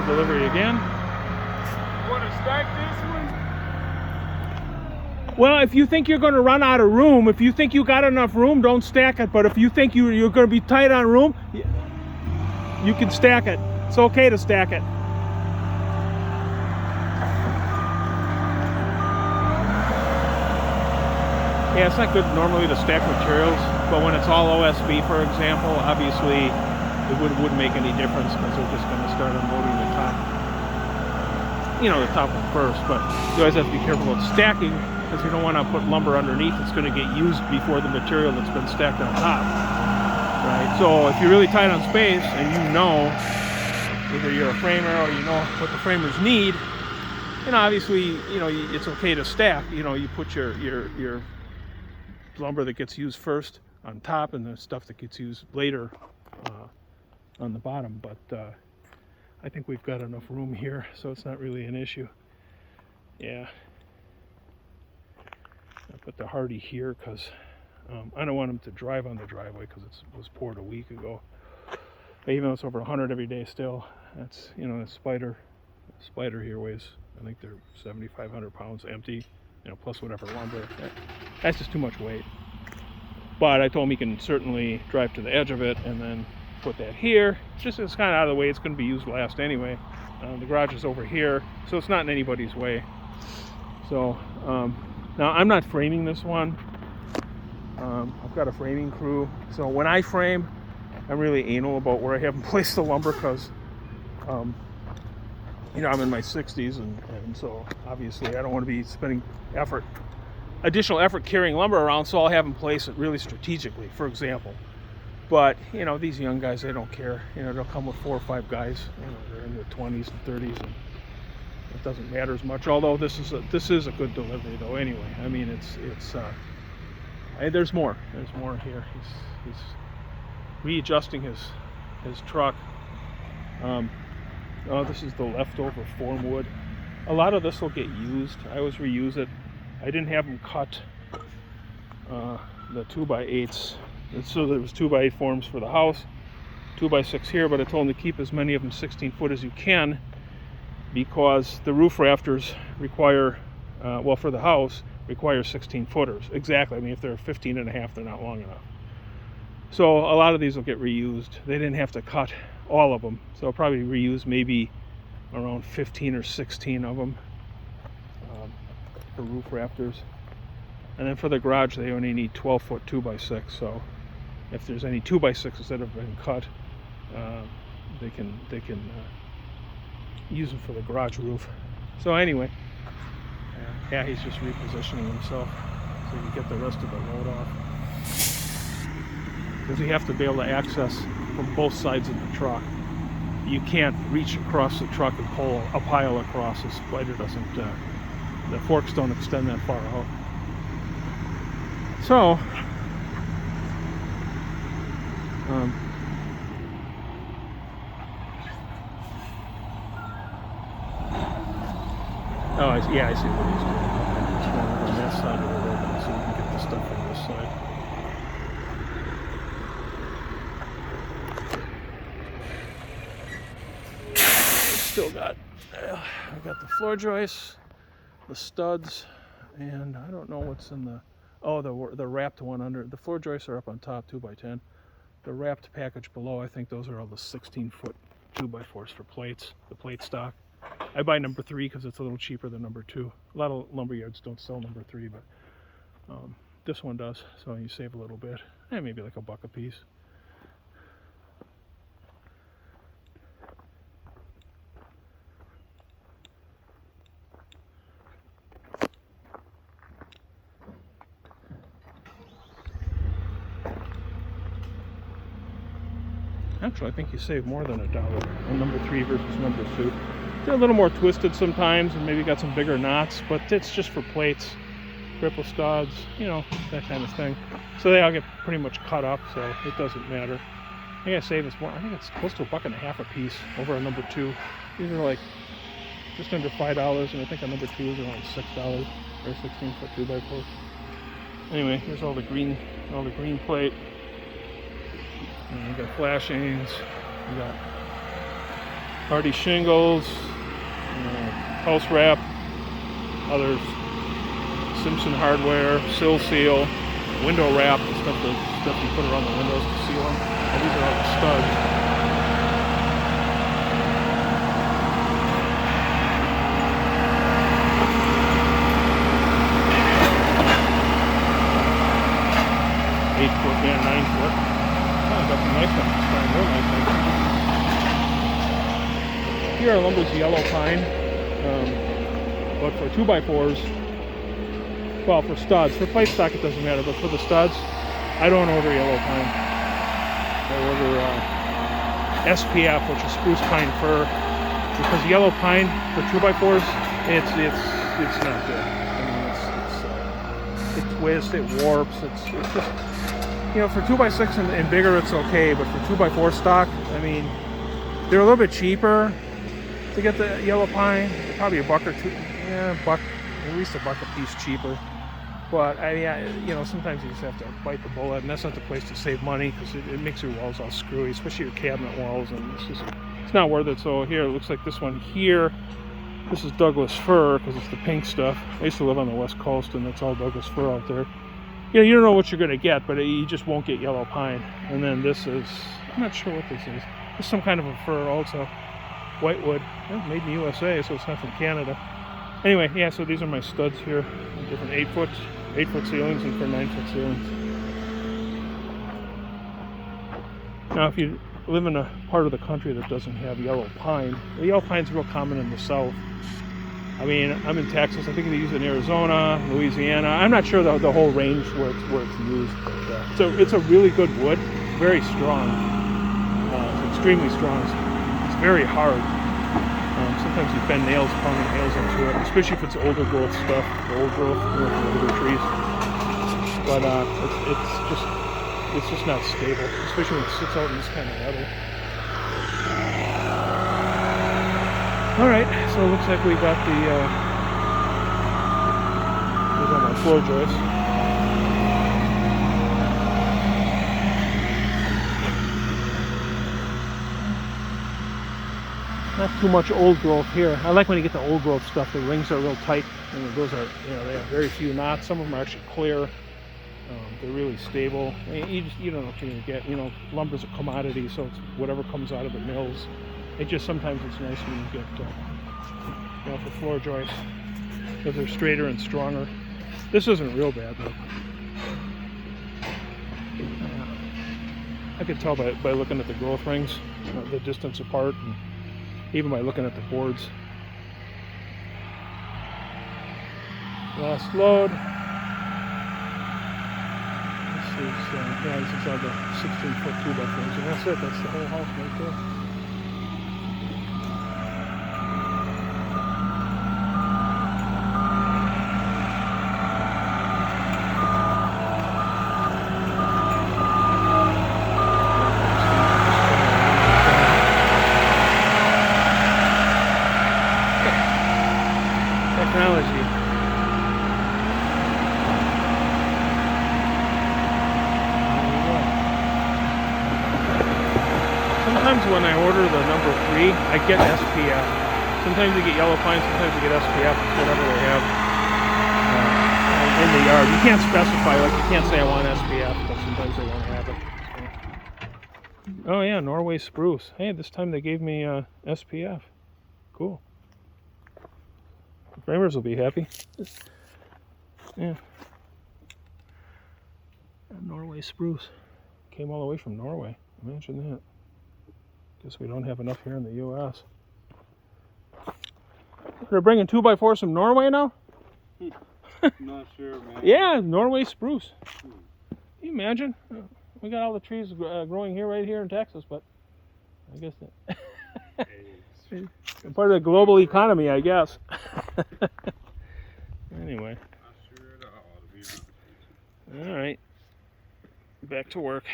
delivery again. Want to stack this one? Well, if you think you're going to run out of room, if you think you got enough room, don't stack it. But if you think you're going to be tight on room, you can stack it. It's okay to stack it. Yeah, it's not good normally to stack materials, but when it's all OSB, for example, obviously it wouldn't make any difference because they're just going to start unloading the top, the top one first. But you always have to be careful about stacking because you don't want to put lumber underneath. It's going to get used before the material that's been stacked on top, right? So if you're really tight on space and either you're a framer or you know what the framers need, obviously, it's okay to stack. You put your lumber that gets used first on top and the stuff that gets used later on the bottom, but I think we've got enough room here, so it's not really an issue. Yeah, I put the Hardy here because I don't want them to drive on the driveway because it was poured a week ago. But even though it's over 100 every day still, that's the spider here weighs, I think they're 7,500 pounds empty, plus whatever lumber. That's just too much weight. But I told him he can certainly drive to the edge of it and then put that here. It's kind of out of the way. It's going to be used last anyway. The garage is over here, so it's not in anybody's way. So now I'm not framing this one. I've got a framing crew. So when I frame, I'm really anal about where I have them place the lumber because I'm in my 60s, and so obviously I don't want to be spending additional effort carrying lumber around, so I'll have them place it really strategically, for example. But these young guys, they don't care. They'll come with 4 or 5 guys. They're in their 20s and 30s, and it doesn't matter as much. Although this is a good delivery, though. Anyway, I mean it's there's more. There's more here. He's readjusting his truck. This is the leftover form wood. A lot of this will get used. I always reuse it. I didn't have them cut the 2x8s. So there was 2x8 forms for the house, 2x6 here, but I told them to keep as many of them 16 foot as you can because the roof rafters require, for the house, require 16 footers. Exactly. I mean, if they're 15 and a half, they're not long enough. So a lot of these will get reused. They didn't have to cut all of them, so I'll probably reuse maybe around 15 or 16 of them for roof rafters. And then for the garage, they only need 12 foot 2x6, so if there's any 2x6s that have been cut, they can use them for the garage roof. So anyway, yeah, he's just repositioning himself so he can get the rest of the load off. Because you have to be able to access from both sides of the truck. You can't reach across the truck and pull a pile across. The spider doesn't, the forks don't extend that far out. So, I see what he's doing. Okay, he's going on that side of the road so we can get the stuff on this side. Still got, I've got the floor joists, the studs, and I don't know what's in the wrapped one under. The floor joists are up on top, 2x10. The wrapped package below, I think those are all the 16 foot 2x4s for plates, the plate stock. I buy number 3 because it's a little cheaper than number 2. A lot of lumber yards don't sell number 3, but this one does, so you save a little bit. Maybe like $1 a piece. Actually, I think you save more than $1 on number 3 versus number 2. They're a little more twisted sometimes and maybe got some bigger knots, but it's just for plates, triple studs, that kind of thing. So they all get pretty much cut up, so it doesn't matter. I think I save us more. I think it's close to $1.50 a piece over a number 2. These are like just under $5, and I think a number 2 is around $6 or 16 foot 2x4. Anyway, here's all the green plate. And you got flashings, you got Hardy shingles, house wrap, others, Simpson hardware, sill seal, window wrap, the stuff you put around the windows to seal them. And these are all the studs. And 9 foot. Oh, I got some nice ones. Some real nice ones. Here our lumber's yellow pine, but for 2x4s, well, for studs, for plate stock it doesn't matter, but for the studs, I don't order yellow pine. I order SPF, which is spruce pine fir, because yellow pine for 2x4s, it's not good. I mean, it twists, it warps, it's just. You know, for 2x6 and bigger, it's okay, but for 2x4 stock, I mean, they're a little bit cheaper to get the yellow pine. Probably $1 or $2, yeah, buck, at least $1 a piece cheaper. But you know, sometimes you just have to bite the bullet, and that's not the place to save money because it makes your walls all screwy, especially your cabinet walls, and it's not worth it. So here, it looks like this one here. This is Douglas fir because it's the pink stuff. I used to live on the West Coast, and it's all Douglas fir out there. Yeah, you don't know what you're going to get, but you just won't get yellow pine. And then this is, I'm not sure what this is. It's some kind of a fir also. Whitewood. Yeah, made in the USA, so it's not from Canada. Anyway, yeah, so these are my studs here. Different 8-foot ceilings and for 9-foot ceilings. Now, if you live in a part of the country that doesn't have yellow pine, the yellow pine's real common in the south. I mean, I'm in Texas. I think they use it in Arizona, Louisiana. I'm not sure the whole range where it's used. But, so it's a really good wood, very strong. It's extremely strong. It's very hard. Sometimes you bend nails, pounding nails into it, especially if it's older growth stuff, the old growth, older trees. But it's just not stable, especially when it sits out in this kind of weather. All right, so it looks like we got the those are my floor joists. Not too much old growth here. I like when you get the old growth stuff. The rings are real tight, and those are, you know, they have very few knots. Some of them are actually clear. They're really stable. You don't know what you're gonna get. You know, lumber's a commodity, so it's whatever comes out of the mills. It just sometimes it's nice when you get, you know, for floor joists, because they're straighter and stronger. This isn't real bad though. I could tell by looking at the growth rings, the distance apart, and even by looking at the boards. Last load. This is all the 16-foot 2x4s, and that's it. That's the whole house right there. Technology. Sometimes when I order the number 3, I get SPF. Sometimes you get yellow pine, sometimes you get SPF. It's whatever they have in the yard. You can't specify, like you can't say I want SPF, but sometimes they won't have it. So. Oh yeah, Norway spruce. Hey, this time they gave me SPF. Cool. Framers will be happy. Yeah. Norway spruce. Came all the way from Norway. Imagine that. Guess we don't have enough here in the U.S. They're bringing 2x4s from Norway now? Not sure, man. Yeah, Norway spruce. Can you imagine? We got all the trees growing here, right here in Texas, but I guess that. Part of the global economy, I guess. Anyway. All right. Back to work.